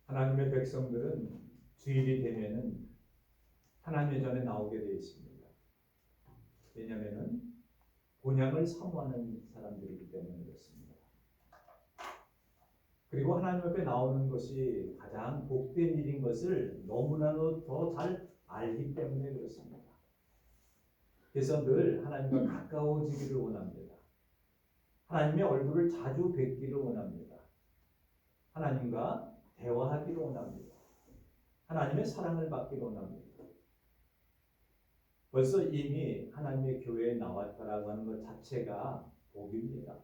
하나님의 백성들은 주일이 되면은 하나님의 전에 나오게 되어 있습니다. 왜냐하면은 본향을 사모하는 사람들이기 때문에 그렇습니다. 그리고 하나님 앞에 나오는 것이 가장 복된 일인 것을 너무나도 더 잘 알기 때문에 그렇습니다. 그래서 늘 하나님과 가까워지기를 원합니다. 하나님의 얼굴을 자주 뵙기를 원합니다. 하나님과 대화하기를 원합니다. 하나님의 사랑을 받기를 원합니다. 벌써 이미 하나님의 교회에 나왔다라고 하는 것 자체가 복입니다.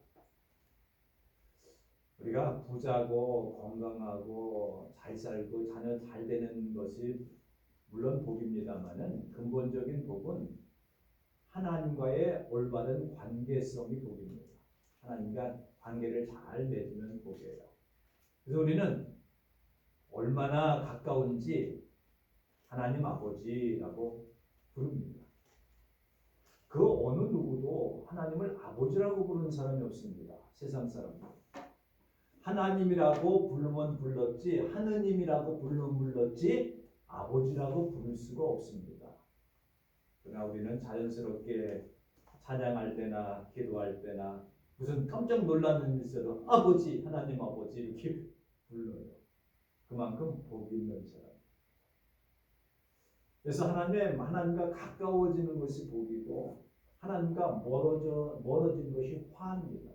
우리가 부자고 건강하고 잘 살고 자녀 잘 되는 것이 물론 복입니다만은 근본적인 복은 하나님과의 올바른 관계성이 복입니다. 하나님과 관계를 잘 맺으면 복이에요. 그래서 우리는 얼마나 가까운지 하나님 아버지라고 부릅니다. 그 어느 누구도 하나님을 아버지라고 부르는 사람이 없습니다. 세상 사람들. 하나님이라고 부르면 불렀지 하느님이라고 부르면 불렀지 아버지라고 부를 수가 없습니다. 그러나 우리는 자연스럽게 찬양할 때나 기도할 때나 무슨 깜짝 놀라는 일 있어도 아버지, 하나님 아버지 이렇게 불러요. 그만큼 복이 있는 사람. 그래서 하나님과 가까워지는 것이 복이고 하나님과 멀어진 것이 화입니다.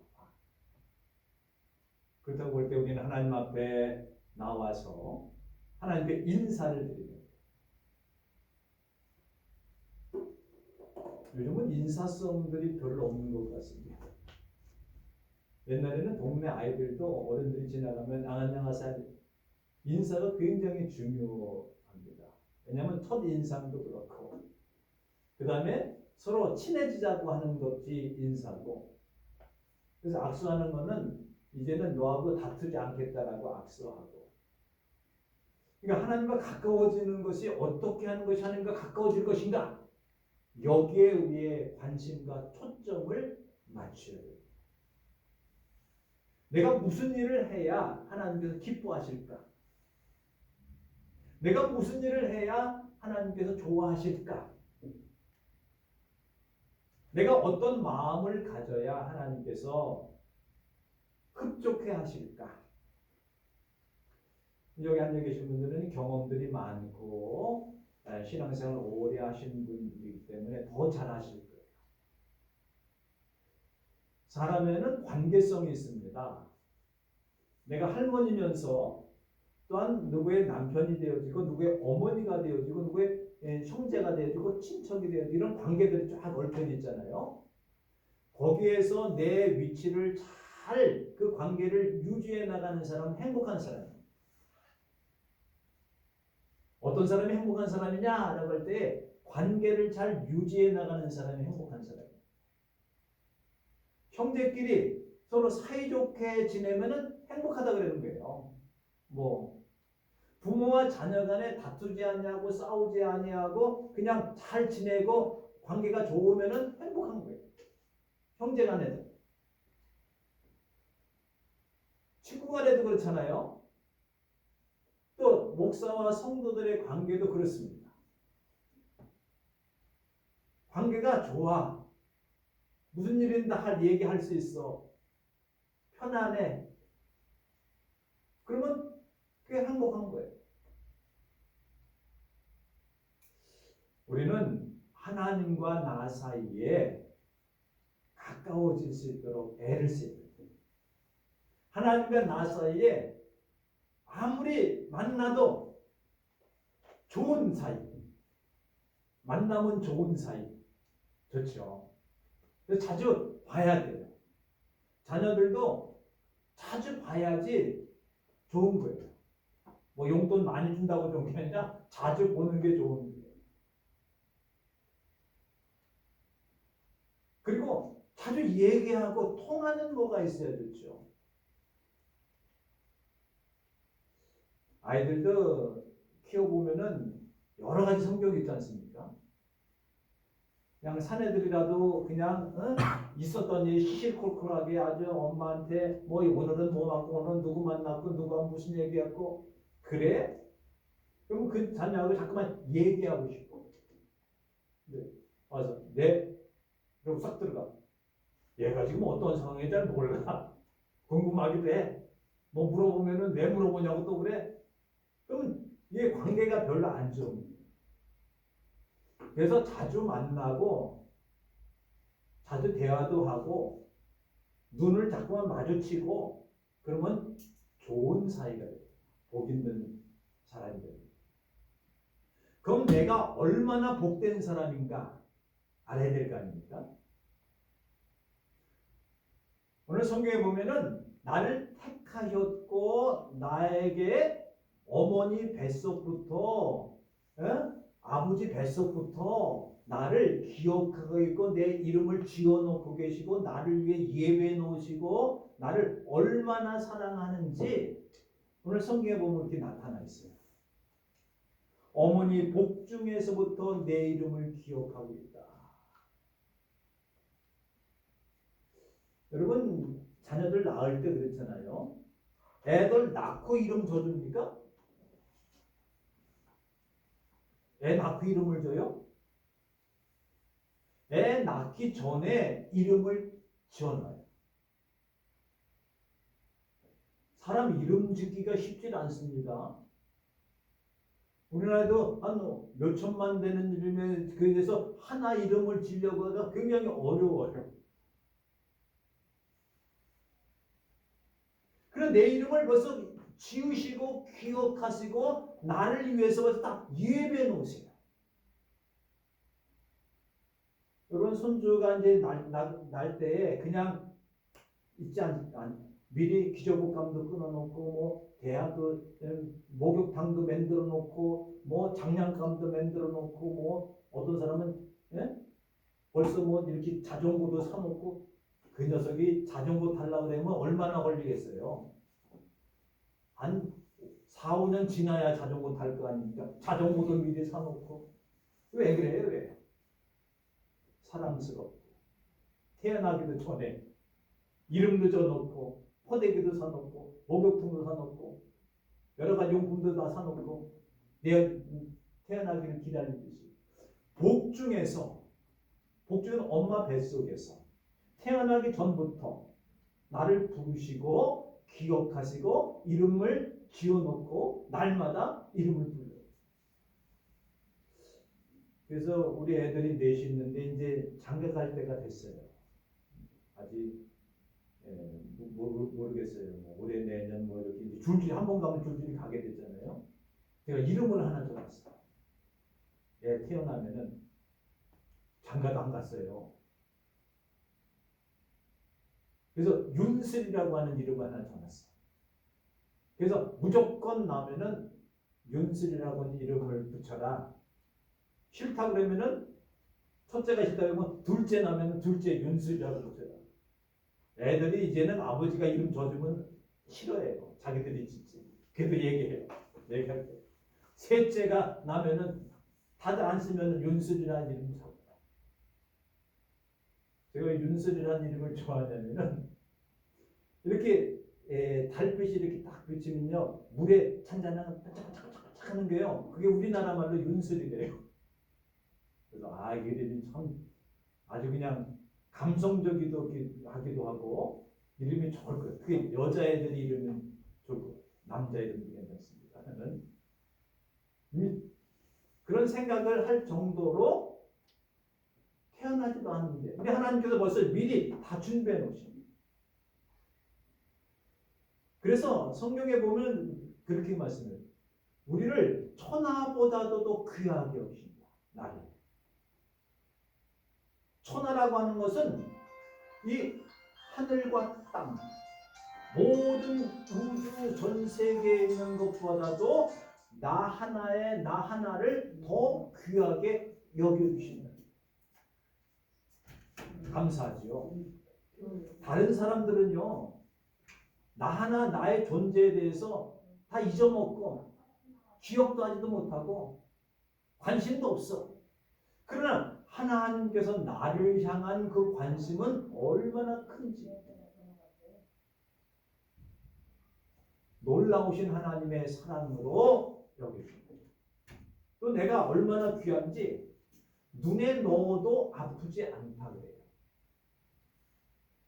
그렇다고 볼 때 우리는 하나님 앞에 나와서 하나님께 인사를 드립니다. 요즘은 인사성들이 별로 없는 것 같습니다. 옛날에는 동네 아이들도 어른들이 지나가면 안녕하세요. 인사가 굉장히 중요합니다. 왜냐하면 첫 인상도 그렇고 그 다음에 서로 친해지자고 하는 것이 인사고 그래서 악수하는 거는 이제는 너하고 다투지 않겠다라고 악수하고 그러니까 하나님과 가까워지는 것이 어떻게 하는 것이 하나님과 가까워질 것인가 여기에 우리의 관심과 초점을 맞춰야 돼요. 내가 무슨 일을 해야 하나님께서 기뻐하실까? 내가 무슨 일을 해야 하나님께서 좋아하실까? 내가 어떤 마음을 가져야 하나님께서 흡족해 하실까? 여기 앉아 계신 분들은 경험들이 많고 신앙생활을 오래 하신 분들이기 때문에 더 잘 아실 거예요. 사람에는 관계성이 있습니다. 내가 할머니면서 또한 누구의 남편이 되어지고 누구의 어머니가 되어지고 누구의 형제가 되어지고 친척이 되어지고 이런 관계들이 쫙 얽혀 있잖아요. 거기에서 내 위치를 잘 그 관계를 유지해 나가는 사람은 행복한 사람이에요. 어떤 사람이 행복한 사람이냐라고 할 때 관계를 잘 유지해 나가는 사람이 행복한 사람이에요. 형제끼리 서로 사이좋게 지내면은 행복하다 그러는 거예요. 뭐 부모와 자녀 간에 다투지 아니하고 싸우지 아니하고 그냥 잘 지내고 관계가 좋으면은 행복한 거예요. 형제 간에도. 친구 간에도 그렇잖아요. 또 목사와 성도들의 관계도 그렇습니다. 관계가 좋아. 무슨 일인다 할 얘기할 수 있어. 편안해. 그러면 그게 행복한 거예요. 우리는 하나님과 나 사이에 가까워질 수 있도록 애를 써야 돼요. 하나님과 나 사이에 아무리 만나도 좋은 사이. 만나면 좋은 사이. 좋죠. 그래서 자주 봐야 돼요. 자녀들도 자주 봐야지 좋은 거예요. 뭐 용돈 많이 준다고 좋은 게 아니라 자주 보는 게 좋은 거예요. 그리고 자주 얘기하고 통하는 뭐가 있어야 되죠. 아이들도 키워보면은 여러 가지 성격이 있지 않습니까? 그냥 사내들이라도 그냥 있었던 일 시시콜콜하게 아주 엄마한테 뭐 오늘은 뭐 맞고 오늘은 누구 만났고 누가 무슨 얘기했고 그래? 그럼 그 자녀하고 자꾸만 얘기하고 싶어. 네. 와서 네. 그럼 싹 들어가. 얘가 지금 어떤 상황인지 잘 몰라. 궁금하기도 해. 뭐 물어보면은 왜 물어보냐고 또 그래. 그러면 얘 관계가 별로 안 좋은. 그래서 자주 만나고 자주 대화도 하고 눈을 자꾸만 마주치고 그러면 좋은 사이가 돼요. 복 있는 사람이 돼요. 그럼 내가 얼마나 복된 사람인가 알아야 될 거 아닙니까? 오늘 성경에 보면은 나를 택하였고 나에게 어머니 뱃속부터 아버지 뱃속부터 나를 기억하고 있고 내 이름을 지어놓고 계시고 나를 위해 예배해 놓으시고 나를 얼마나 사랑하는지 오늘 성경에 보면 이렇게 나타나 있어요. 어머니 복 중에서부터 내 이름을 기억하고 있다. 여러분 자녀들 낳을 때 그렇잖아요. 애들 낳고 이름 줘줍니까? 애 낳고 이름을 줘요? 애 낳기 전에 이름을 지어놔요. 사람 이름 짓기가 쉽지 않습니다. 우리나라도 한 몇천만 되는 이름에 그래서 하나 이름을 지려고 하다 굉장히 어려워요. 그래서 내 이름을 벌써 지으시고 기억하시고 나를 위해서 벌써 딱 예배해 놓으세요. 여러분 손주가 이제 날 때에 그냥 있지 않 미리 기저복감도 끊어놓고 뭐 대학도 목욕탕도 만들어 놓고 뭐 장난감도 만들어 놓고 뭐 어떤 사람은 벌써 뭐 이렇게 자전거도 사놓고 그 녀석이 자전거 타려고 그러면 얼마나 걸리겠어요. 한 4, 5년 지나야 자전거 탈 거 아닙니까? 자전거도 미리 사놓고 왜 그래요? 왜? 사랑스럽고 태어나기도 전에 이름도 줘놓고 포대기도 사놓고 목욕통도 사놓고 여러 가지 용품도 다 사놓고 내 태어나기를 기다리듯이 복 중에는 엄마 뱃속에서 태어나기 전부터 나를 부르시고 기억하시고 이름을 지어놓고 날마다 이름을 불러요. 그래서 우리 애들이 넷이 있는데 이제 장가 갈 때가 됐어요. 아직 모르겠어요. 뭐 올해 내년 뭐 이렇게 이제 줄줄이 한 번 가면 줄줄이 가게 됐잖아요. 제가 이름을 하나 정했어요. 애 태어나면은 장가도 안 갔어요. 그래서 윤슬이라고 하는 이름을 하나 정했어요. 그래서 무조건 나면은 윤슬이라고 하는 이름을 붙여라. 싫다 그러면은 첫째가 싫다 그러면 둘째 나면은 둘째 윤슬이라고 붙여라. 애들이 이제는 아버지가 이름 줘주면 싫어해요. 자기들이 짓지. 그래도 얘기해요. 얘기할 때. 셋째가 나면은 다들 안 쓰면 윤슬이라는 이름 사고. 제가 윤슬이라는 이름을 좋아하냐면은 이렇게 달빛이 이렇게 딱 비치면요 물에 찬잔한 반짝반짝 하는 게요. 그게 우리나라 말로 윤슬이래요. 그래서 이 이름이 참 아주 그냥 감성적이기도 하기도 하고 이름이 좋을 거예요. 그게 여자애들이 이름은 좋을 거예요. 남자애들도 괜찮습니다. 저는 그런 생각을 할 정도로 태어나지도 않는데 우리 하나님께서 벌써 미리 다 준비해 놓으십니다. 그래서 성경에 보면 그렇게 말씀해요. 우리를 천하보다도 더 귀하게 여기십니다. 나를. 천하라고 하는 것은 이 하늘과 땅 모든 우주 전 세계에 있는 것보다도 나 하나를 더 귀하게 여겨주신다. 감사하지요. 다른 사람들은요 나 하나 나의 존재에 대해서 다 잊어먹고 기억도 하지도 못하고 관심도 없어. 그러나 하나님께서 나를 향한 그 관심은 얼마나 큰지 놀라우신 하나님의 사랑으로 여기십니다. 또 내가 얼마나 귀한지 눈에 넣어도 아프지 않다 그래요.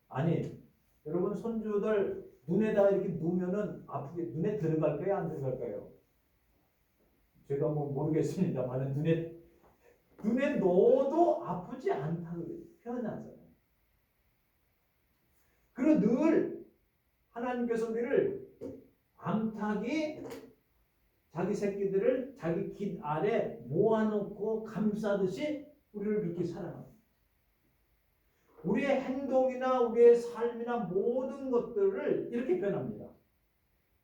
아니, 여러분 손주들 눈에다가 이렇게 누우면은 아프게 눈에 들어갈까요? 안 들어갈까요? 제가 뭐 모르겠습니다만 눈에 넣어도 아프지 않다고 표현하잖아요. 그리고 늘 하나님께서 우리를 암탉이 자기 새끼들을 자기 깃 아래 모아놓고 감싸듯이 우리를 그렇게 사랑합니다. 우리의 행동이나 우리의 삶이나 모든 것들을 이렇게 표현합니다.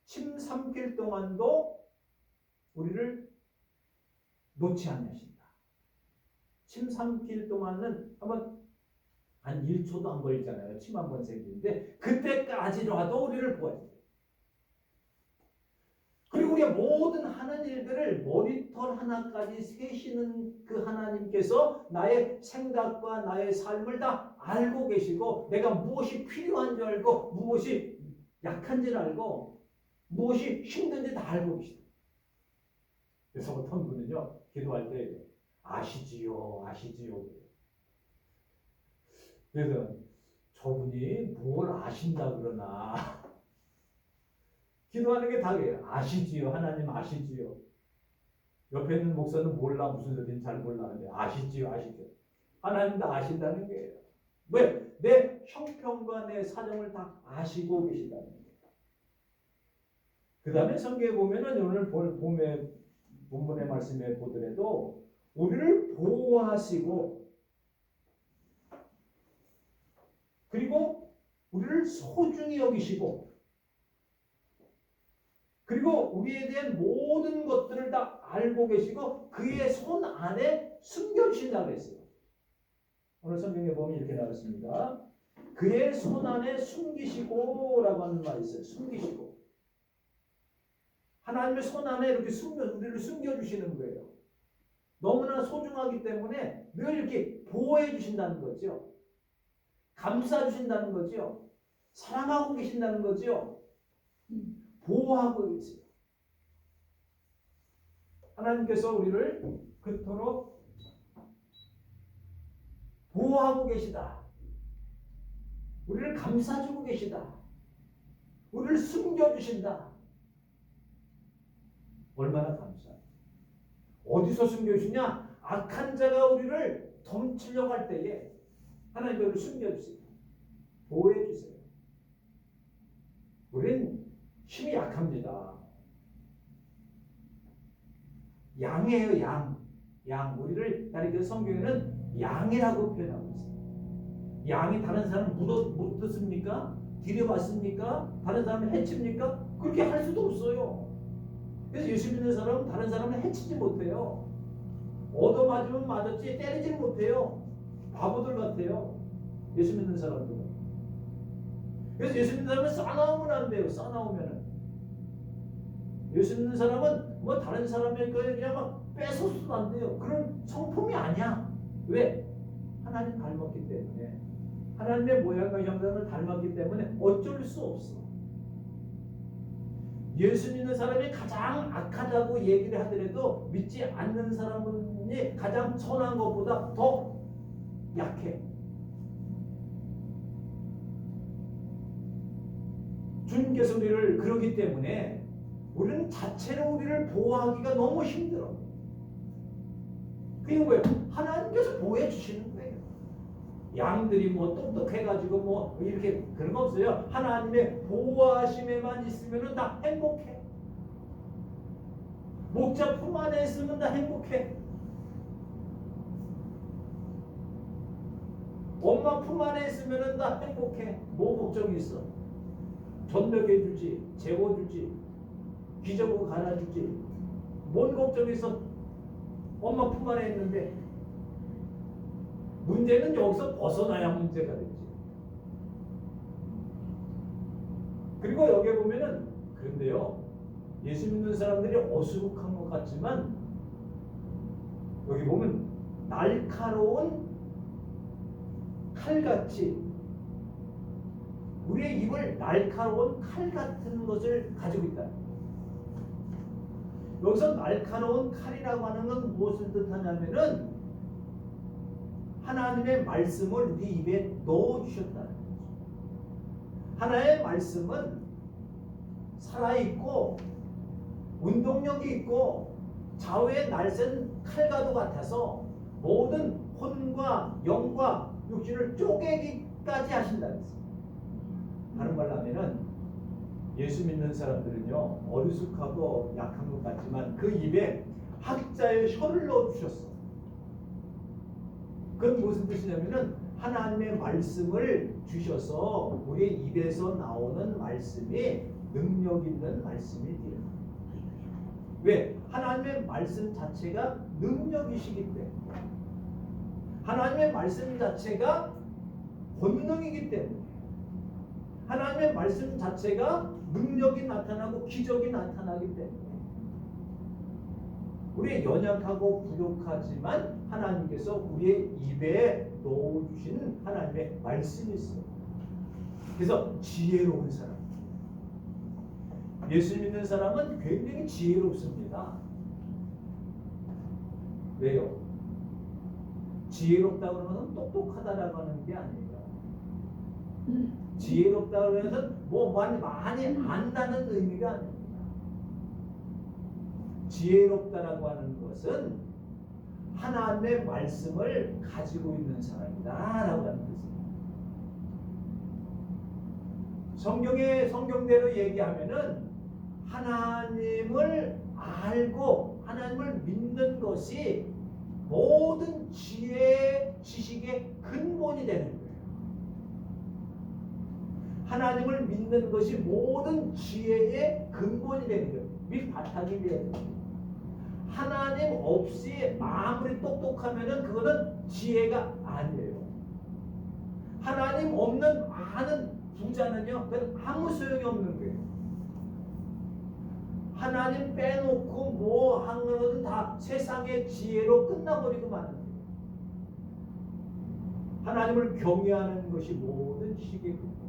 침 삼킬 동안도 우리를 놓지 않으신다. 침 삼킬 동안은 한 1초도 안 걸리잖아요. 침 한 번 생기는데 그때까지라도 우리를 보아요. 그리고 우리가 모든 하는 일들을 머리털 하나까지 세시는 그 하나님께서 나의 생각과 나의 삶을 다 알고 계시고 내가 무엇이 필요한 줄 알고 무엇이 약한지를 알고 무엇이 힘든지 다 알고 계시다. 그래서 어떤 분은요 기도할 때 아시지요 아시지요. 그래서 저분이 뭘 아신다 그러나 기도하는 게 다예요. 아시지요 하나님 아시지요. 옆에 있는 목사는 몰라 무슨 소리인지 잘 몰라는데 아시지요 아시죠. 하나님도 아신다는 거예요. 왜? 내 형편과 내 사정을 다 아시고 계시다는 거예요. 그 다음에 성경에 보면은 오늘 본문의 말씀에 보더라도 우리를 보호하시고 그리고 우리를 소중히 여기시고 그리고 우리에 대한 모든 것들을 다 알고 계시고 그의 손 안에 숨겨주신다고 했어요. 오늘 성경에 보면 이렇게 나왔습니다. 그의 손 안에 숨기시고 라고 하는 말이 있어요. 숨기시고. 하나님의 손 안에 이렇게 우리를 숨겨주시는 거예요. 너무나 소중하기 때문에 늘 이렇게 보호해 주신다는 거죠. 감싸 주신다는 거죠. 사랑하고 계신다는 거죠. 보호하고 계세요. 하나님께서 우리를 그토록 보호하고 계시다. 우리를 감싸주고 계시다. 우리를 숨겨주신다. 얼마나 감사해요. 어디서 숨겨주시냐? 악한 자가 우리를 dom치려고 할 때에 하나님 우리를 숨겨주세요. 보호해주세요. 우리는 힘이 약합니다. 양이에요, 양. 우리를 다른 성경에는 양이라고 표현하고 있어요. 양이 다른 사람 물었습니까? 들여봤습니까? 다른 사람을 해칩니까? 그렇게 할 수도 없어요. 그래서 예수 믿는 사람은 다른 사람을 해치지 못해요. 얻어맞으면 맞았지 때리지 못해요. 바보들 같아요. 예수 믿는 사람들은. 그래서 예수 믿는 사람은 싸나우면 안 돼요. 싸나우면은. 예수 믿는 사람은 뭐 다른 사람의 거에 그냥 막 뺏어서도 안 돼요. 그런 성품이 아니야. 왜? 하나님 닮았기 때문에. 하나님의 모양과 형상을 닮았기 때문에 어쩔 수 없어. 예수 믿는 사람이 가장 악하다고 얘기를 하더라도 믿지 않는 사람이 가장 선한 것보다 더 약해. 주님께서 우리를 그러기 때문에 우리는 자체로 우리를 보호하기가 너무 힘들어. 그게 뭐예요? 하나님께서 보호해 주시는 거예요. 양들이 뭐 똑똑해가지고 뭐 이렇게 그런 거 없어요. 하나님의 보호하심에만 있으면 다 행복해. 목자 품 안에 있으면 다 행복해. 엄마 품 안에 있으면 다 행복해. 뭐 걱정이 있어? 전력해주지, 재워주지, 기저귀 갈아주지. 뭔 걱정이 있어? 엄마 품 안에 있는데. 문제는 여기서 벗어나야 문제가 되지. 그리고 여기 보면은 그런데요. 예수 믿는 사람들이 어수룩한 것 같지만 여기 보면 날카로운 칼같이 우리의 입을 날카로운 칼 같은 것을 가지고 있다. 여기서 날카로운 칼이라고 하는 건 무엇을 뜻하냐면은 하나님의 말씀을 네 입에 넣어주셨다는 거죠. 하나님의 말씀은 살아있고 운동력이 있고 좌우의 날쌘 칼과도 같아서 모든 혼과 영과 육신을 쪼개기까지 하신다는 거죠. 다른 말로 하면은 예수 믿는 사람들은요 어리숙하고 약한 것 같지만 그 입에 학자의 혀를 넣어주셨어. 그건 무슨 뜻이냐면은 하나님의 말씀을 주셔서 우리 입에서 나오는 말씀이 능력 있는 말씀이 돼요. 왜? 하나님의 말씀 자체가 능력이시기 때문에. 하나님의 말씀 자체가 권능이기 때문에. 하나님의 말씀 자체가 능력이 나타나고 기적이 나타나기 때문에. 우리 연약하고 부족하지만 하나님께서 우리의 입에 넣어주시는 하나님의 말씀이 있어요. 그래서 지혜로운 사람. 예수 믿는 사람은 굉장히 지혜롭습니다. 왜요? 지혜롭다고 하는 것은 똑똑하다라고 하는 게 아니에요. 지혜롭다고 하는 것은 뭐 많이 안다는 의미가 아닙니다. 지혜롭다라고 하는 것은 하나님의 말씀을 가지고 있는 사람이다라고 하는 뜻입니다. 성경대로 얘기하면은 하나님을 알고 하나님을 믿는 것이 모든 지혜, 지식의 근본이 되는 거예요. 하나님을 믿는 것이 모든 지혜의 근본이 되는 거예요. 밑바탕이 돼야 돼요. 하나님 없이 아무리 똑똑하면은 그거는 지혜가 아니에요. 하나님 없는 아는 부자는요, 그건 아무 소용이 없는 거예요. 하나님 빼놓고 뭐 한 거는 다 세상의 지혜로 끝나버리고 마는 거예요. 하나님을 경외하는 것이 모든 지식의 근본입니다.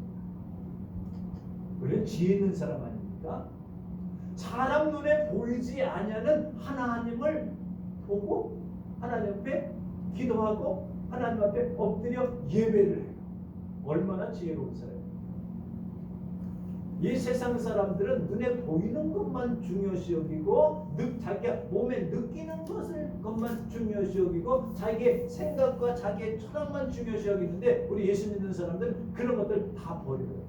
우리는 지혜 있는 사람 아닙니까? 사람 눈에 보이지 아니하는 하나님을 보고 하나님 앞에 기도하고 하나님 앞에 엎드려 예배를 해요. 얼마나 지혜로운 사람이에요. 이 세상 사람들은 눈에 보이는 것만 중요시 여기고 자기가 몸에 느끼는 것만 중요시 여기고 자기의 생각과 자기의 철학만 중요시 여기는데 우리 예수 믿는 사람들은 그런 것들 다 버려요.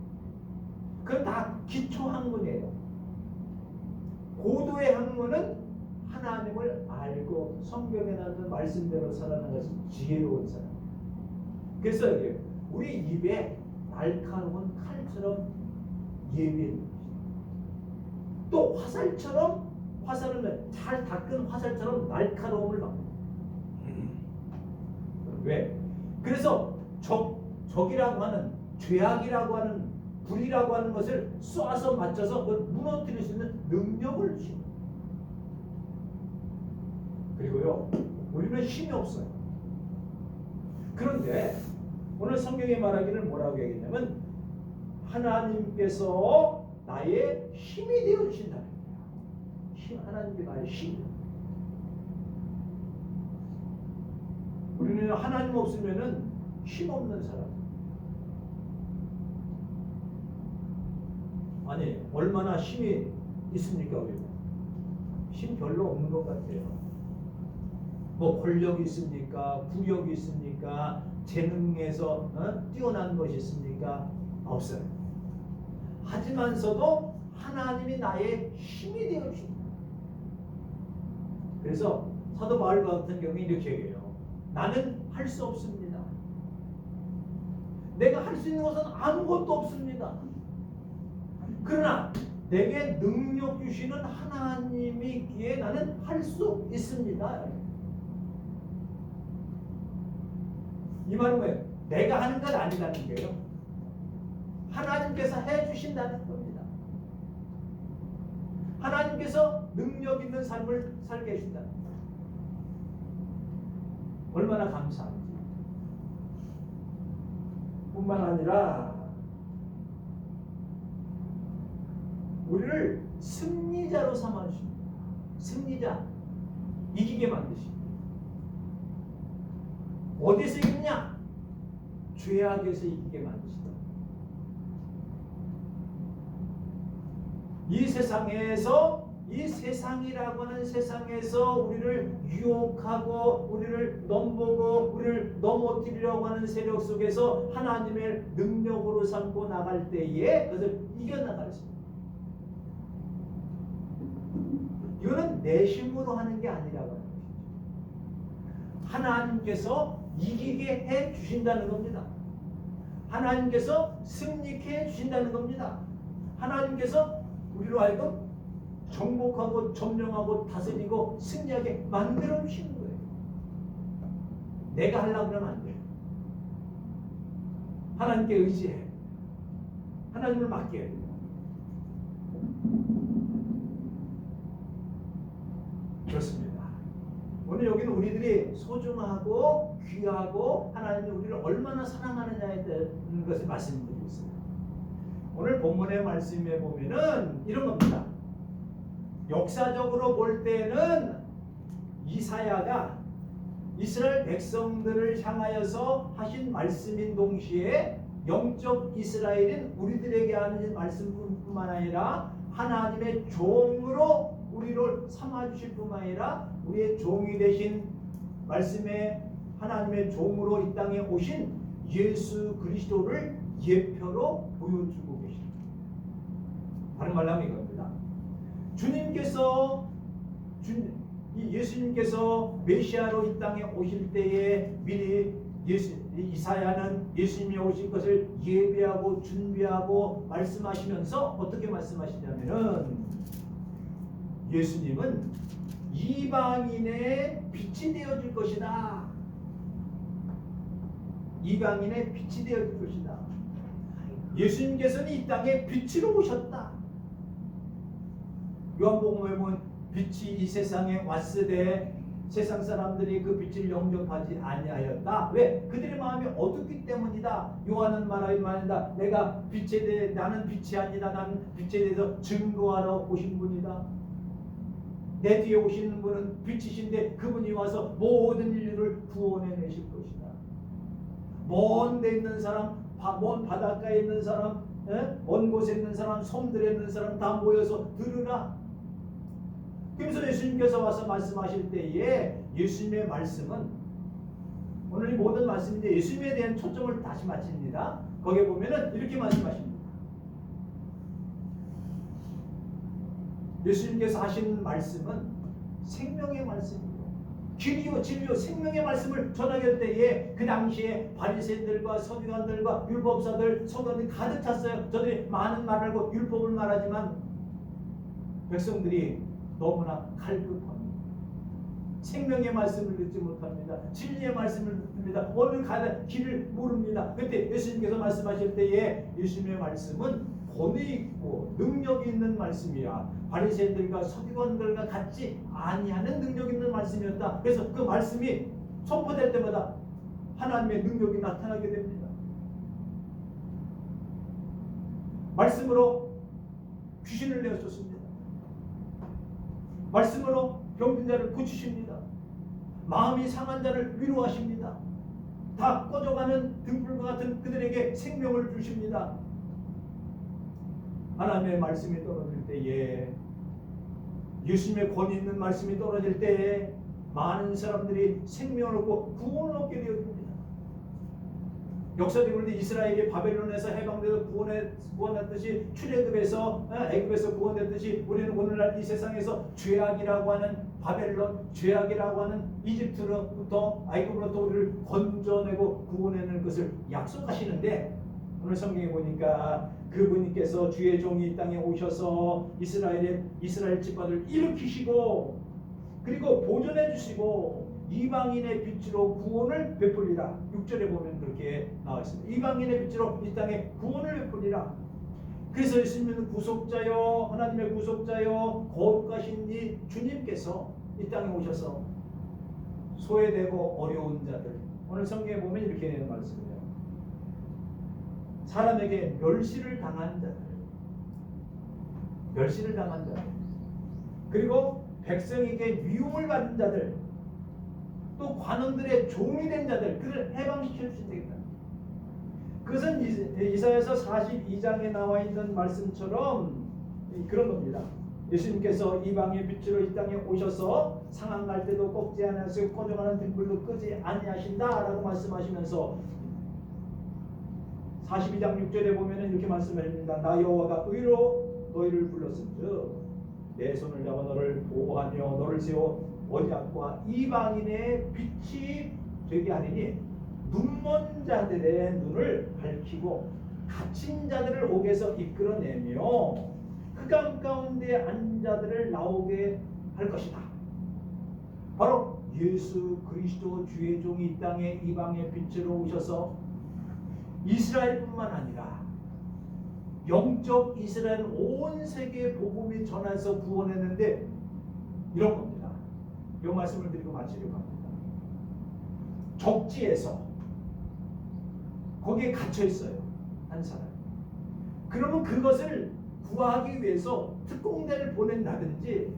그건 다 기초 학문이에요. 고도의 학문은 하나님을 알고 성경에 나오는 말씀대로 살아가는 것이 지혜로운 사람. 그래서 우리 입에 날카로운 칼처럼 예비해. 또 화살은 잘 닦은 화살처럼 날카로움을 받는. 왜? 그래서 적이라고 하는 죄악이라고 하는 불이라고 하는 것을 쏴서 맞춰서 그걸 무너뜨릴 수 있는 능력을 주십니다. 그리고요, 우리는 힘이 없어요. 그런데 오늘 성경에 말하기를 뭐라고 얘기했냐면 하나님께서 나의 힘이 되어 주신다는 거예요. 하나님께 나의 힘. 우리는 하나님 없으면은 힘 없는 사람. 아니 얼마나 힘이 있습니까 우리는? 힘 별로 없는 것 같아요. 뭐 권력이 있습니까? 부력이 있습니까? 재능에서 뛰어난 것이 있습니까? 없어요. 하지만서도 하나님이 나의 힘이 되어 주십니다. 그래서 사도 바울 같은 경우에 이렇게 얘기해요. 나는 할 수 없습니다. 내가 할 수 있는 것은 아무것도 없습니다. 그러나 내게 능력 주시는 하나님이 있기에 나는 할 수 있습니다. 이 말은 뭐예요? 내가 하는 건 아니라는 거예요. 하나님께서 해주신다는 겁니다. 하나님께서 능력 있는 삶을 살게 해준다는 겁니다. 얼마나 감사한지. 뿐만 아니라 우리를 승리자로 삼아 주십니다. 승리자, 이기게 만드십니다. 어디서 이기냐? 죄악에서 이기게 만드신다. 이 세상이라고 하는 세상에서 우리를 유혹하고 우리를 넘보고 우리를 넘어뜨리려고 하는 세력 속에서 하나님의 능력으로 삼고 나갈 때에 그것을 이겨나갈 수 있습니다. 이거는 내 힘으로 하는 게 아니라고 하는 것이죠. 하나님께서 이기게 해 주신다는 겁니다. 하나님께서 승리케 해 주신다는 겁니다. 하나님께서 우리로 하여금 정복하고 점령하고 다스리고 승리하게 만들어 주시는 거예요. 내가 하려고 그러면 안 돼요. 하나님께 의지해. 하나님을 맡겨야 돼요. 그렇습니다. 오늘 여기는 우리들이 소중하고 귀하고 하나님이 우리를 얼마나 사랑하느냐에 대한 것을 말씀드리고 있습니다. 오늘 본문의 말씀에 보면은 이런 겁니다. 역사적으로 볼 때는 이사야가 이스라엘 백성들을 향하여서 하신 말씀인 동시에 영적 이스라엘인 우리들에게 하는 말씀뿐만 아니라 하나님의 종으로 우리를 삼아주실 뿐만 아니라 우리의 종이 되신 말씀에 하나님의 종으로 이 땅에 오신 예수 그리스도를 예표로 보여주고 계십니다. 다른 말로 하면 이겁니다. 예수님께서 메시아로 이 땅에 오실 때에 미리 이사야는 예수님이 오실 것을 예배하고 준비하고 말씀하시면서 어떻게 말씀하시냐면은 예수님은 이방인의 빛이 되어줄 것이다. 이방인의 빛이 되어줄 것이다. 예수님께서는 이 땅에 빛으로 오셨다. 요한복음에 보면 빛이 이 세상에 왔으되 세상 사람들이 그 빛을 영접하지 아니하였다. 왜? 그들의 마음이 어둡기 때문이다. 요한은 말한다. 내가 빛에 대해 나는 빛이 아니다. 나는 빛에 대해서 증거하러 오신 분이다. 내 뒤에 오시는 분은 빛이신데 그분이 와서 모든 인류를 구원해 내실 것이다. 먼 데 있는 사람, 먼 바닷가에 있는 사람, 먼 곳에 있는 사람, 섬들에 있는 사람 다 모여서 들으라. 그래서 예수님께서 와서 말씀하실 때에 예수님의 말씀은 오늘 이 모든 말씀인데 예수님에 대한 초점을 다시 맞춥니다. 거기에 보면은 이렇게 말씀하십니다. 예수님께서 하신 말씀은 생명의 말씀이고 길이요 진리요 생명의 말씀을 전하게 할 때에 그 당시에 바리새인들과 서기관들과 율법사들 서기관들이 가득 찼어요. 저들이 많은 말을 하고 율법을 말하지만 백성들이 너무나 갈급합니다. 생명의 말씀을 듣지 못합니다. 진리의 말씀을 듣습니다. 어느 가는 길을 모릅니다. 그때 예수님께서 말씀하실 때에 예수님의 말씀은 권위 있고 능력이 있는 말씀이야. 바리새인들과 서기관들과 같지 아니하는 능력 있는 말씀이었다. 그래서 그 말씀이 선포될 때마다 하나님의 능력이 나타나게 됩니다. 말씀으로 귀신을 내어줬습니다. 말씀으로 병든 자를 고치십니다. 마음이 상한 자를 위로하십니다. 다 꺼져가는 등불과 같은 그들에게 생명을 주십니다. 하나님의 말씀이 떨어질 때에 예수님의 권위 있는 말씀이 떨어질 때에 많은 사람들이 생명을 얻고 구원을 얻게 되어집니다. 역사적으로 이스라엘이 바벨론에서 해방돼서 구원했듯이 출애굽에서 애굽에서 구원됐듯이 우리는 오늘날 이 세상에서 죄악이라고 하는 바벨론, 죄악이라고 하는 이집트로부터 애굽으로부터 우리를 건져내고 구원해낼 것을 약속하시는데 오늘 성경에 보니까 그분께서 주의 종이 이 땅에 오셔서 이스라엘 집안을 일으키시고 그리고 보존해 주시고 이방인의 빛으로 구원을 베풀리라. 6절에 보면 그렇게 나와 있습니다. 이방인의 빛으로 이 땅에 구원을 베풀리라. 그래서 예수님은 구속자요 하나님의 구속자요 거룩하신 이 주님께서 이 땅에 오셔서 소외되고 어려운 자들 오늘 성경에 보면 이렇게 되는 말씀이에요. 사람에게 멸시를 당한 자들 멸시를 당한 자들, 그리고 백성에게 미움을 받은 자들, 또 관원들의 종이 된 자들, 그를 해방시킬 수 있겠다. 그것은 이사야서 42장에 나와 있는 말씀처럼 그런 겁니다. 예수님께서 이방의 빛으로 이 땅에 오셔서 상한 때도 꺾지 아니하시고 꺼져가는 등불도 끄지 아니하신다라고 말씀하시면서 42장 6절에 보면 이렇게 말씀합니다. 나 여호와가 의로 너희를 불렀은즉 내 손을 잡아 너를 보호하며 너를 세워 언약과 이방인의 빛이 되게 하리니 눈먼 자들의 눈을 밝히고 갇힌 자들을 옥에서 이끌어내며 흑암 가운데 앉은 자들을 나오게 할 것이다. 바로 예수 그리스도 주의 종이 이 땅에 이방의 빛으로 오셔서 이스라엘뿐만 아니라 영적 이스라엘 온 세계에 복음이 전해서 구원했는데 이런 겁니다. 이 말씀을 드리고 마치려고 합니다. 적지에서 거기에 갇혀 있어요. 한 사람. 그러면 그것을 구하기 위해서 특공대를 보낸다든지,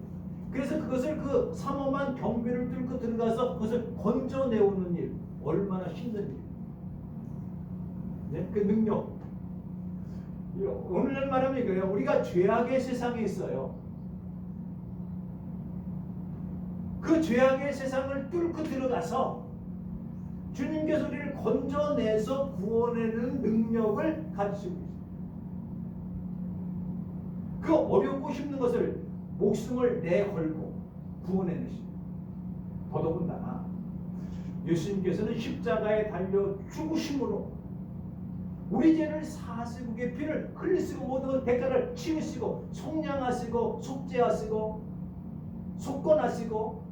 그래서 그것을 그 삼엄한 경비를 뚫고 들어가서 그것을 건져내오는 일, 얼마나 힘든 일. 네? 그 능력. 오늘날 말하면 이거예요. 우리가 죄악의 세상에 있어요. 그 죄악의 세상을 뚫고 들어가서 주님께서 우리를 건져내서 구원하는 능력을 가지고 있어요. 그 어렵고 힘든 것을 목숨을 내걸고 구원해내십니다. 더더군다나 예수님께서는 십자가에 달려 죽으심으로 우리 죄를 사하시고 그 피를 흘리시고 모든 대가를 치우시고 속량하시고 속죄하시고 속건하시고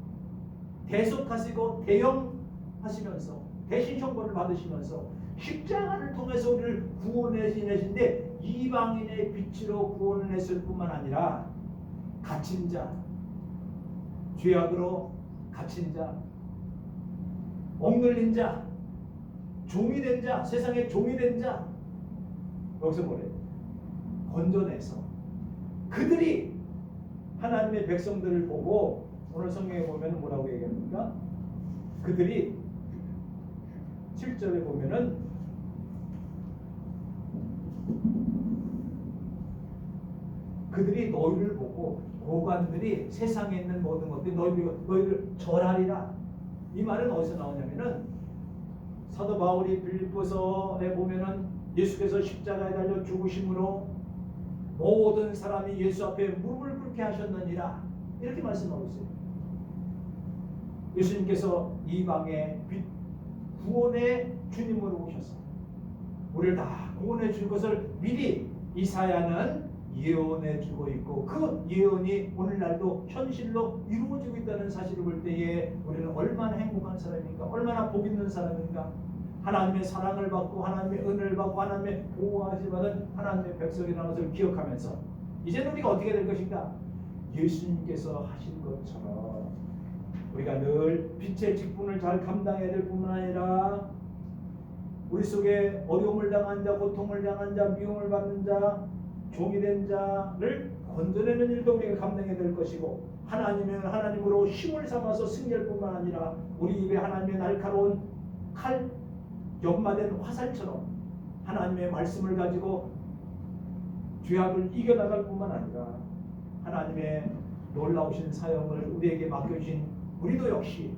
대속하시고 대형하시면서 대신 형벌을 받으시면서 십자가를 통해서 우리를 구원해내신데 이방인의 빛으로 구원을 했을 뿐만 아니라 갇힌 자, 죄악으로 갇힌 자, 억눌린 자, 종이 된 자, 세상의 종이 된 자, 여기서 뭐래요? 건져내서 그들이 하나님의 백성들을 보고, 오늘 성경에 보면 뭐라고 얘기합니까? 그들이 7절에 보면은 그들이 너희를 보고, 고관들이 세상에 있는 모든 것들이 너희를 절하리라. 이 말은 어디서 나오냐면은 사도 바울이 빌립보서에 보면은 예수께서 십자가에 달려 죽으심으로 모든 사람이 예수 앞에 무릎을 꿇게 하셨느니라, 이렇게 말씀하고 있어요. 예수님께서 이방의 빛, 구원의 주님으로 오셔서 우리를 다 구원해 줄 것을 미리 이사야는 예언해 주고 있고, 그 예언이 오늘날도 현실로 이루어지고 있다는 사실을 볼 때에 우리는 얼마나 행복한 사람인가, 얼마나 복 있는 사람인가. 하나님의 사랑을 받고 하나님의 은혜를 받고 하나님의 보호하심을 받은 하나님의 백성이라는 것을 기억하면서 이제는 우리가 어떻게 될 것인가? 예수님께서 하신 것처럼 우리가 늘 빛의 직분을 잘 감당해야 될 뿐만 아니라 우리 속에 어려움을 당한 자, 고통을 당한 자, 미움을 받는 자, 종이 된 자를 건져내는 일도 우리가 감당해야 될 것이고, 하나님은 하나님으로 힘을 삼아서 승리할 뿐만 아니라 우리 입에 하나님의 날카로운 칼, 연마된 화살처럼 하나님의 말씀을 가지고 죄악을 이겨나갈 뿐만 아니라 하나님의 놀라우신 사역을 우리에게 맡겨주신 우리도 역시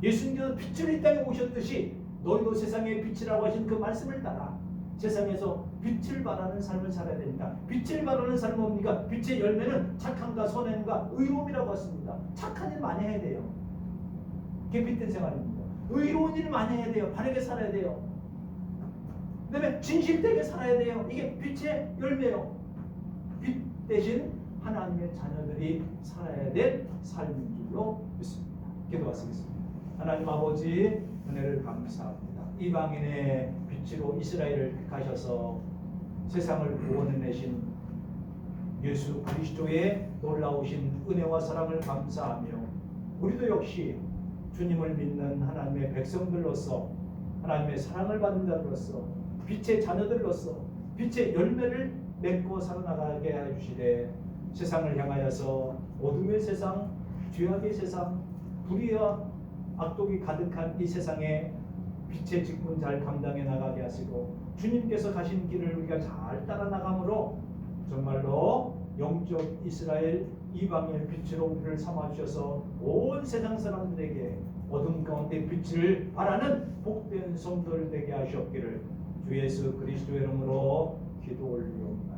예수님께서 빛으로 이 땅에 오셨듯이 너희도 세상의 빛이라고 하신 그 말씀을 따라 세상에서 빛을 발하는 삶을 살아야 됩니다. 빛을 발하는 삶은 뭡니까? 빛의 열매는 착함과 선행과 의로움이라고 했습니다. 착한 일 많이 해야 돼요. 그게 빛된 생활입니다. 의로운 일 많이 해야 돼요. 바르게 살아야 돼요. 그 다음에 진실되게 살아야 돼요. 이게 빛의 열매요. 빛 대신 하나님의 자녀들이 살아야 될 삶인 줄로 믿습니다. 기도하시겠습니다. 하나님 아버지, 은혜를 감사합니다. 이방인의 빛으로 이스라엘을 택하셔서 세상을 구원해내신 예수 그리스도의 놀라우신 은혜와 사랑을 감사하며, 우리도 역시 주님을 믿는 하나님의 백성들로서, 하나님의 사랑을 받는 자들로서, 빛의 자녀들로서 빛의 열매를 맺고 살아나가게 해주시되 세상을 향하여서 어둠의 세상, 죄악의 세상, 불의와 악독이 가득한 이 세상에 빛의 직분 잘 감당해 나가게 하시고 주님께서 가신 길을 우리가 잘 따라 나감으로 정말로 영적 이스라엘 이방의 빛으로 우리를 삼아주셔서 온 세상 사람들에게 어둠 가운데 빛을 발하는 복된 성도들 되게 하시옵기를 주 예수 그리스도의 이름으로 기도 올리옵나이다.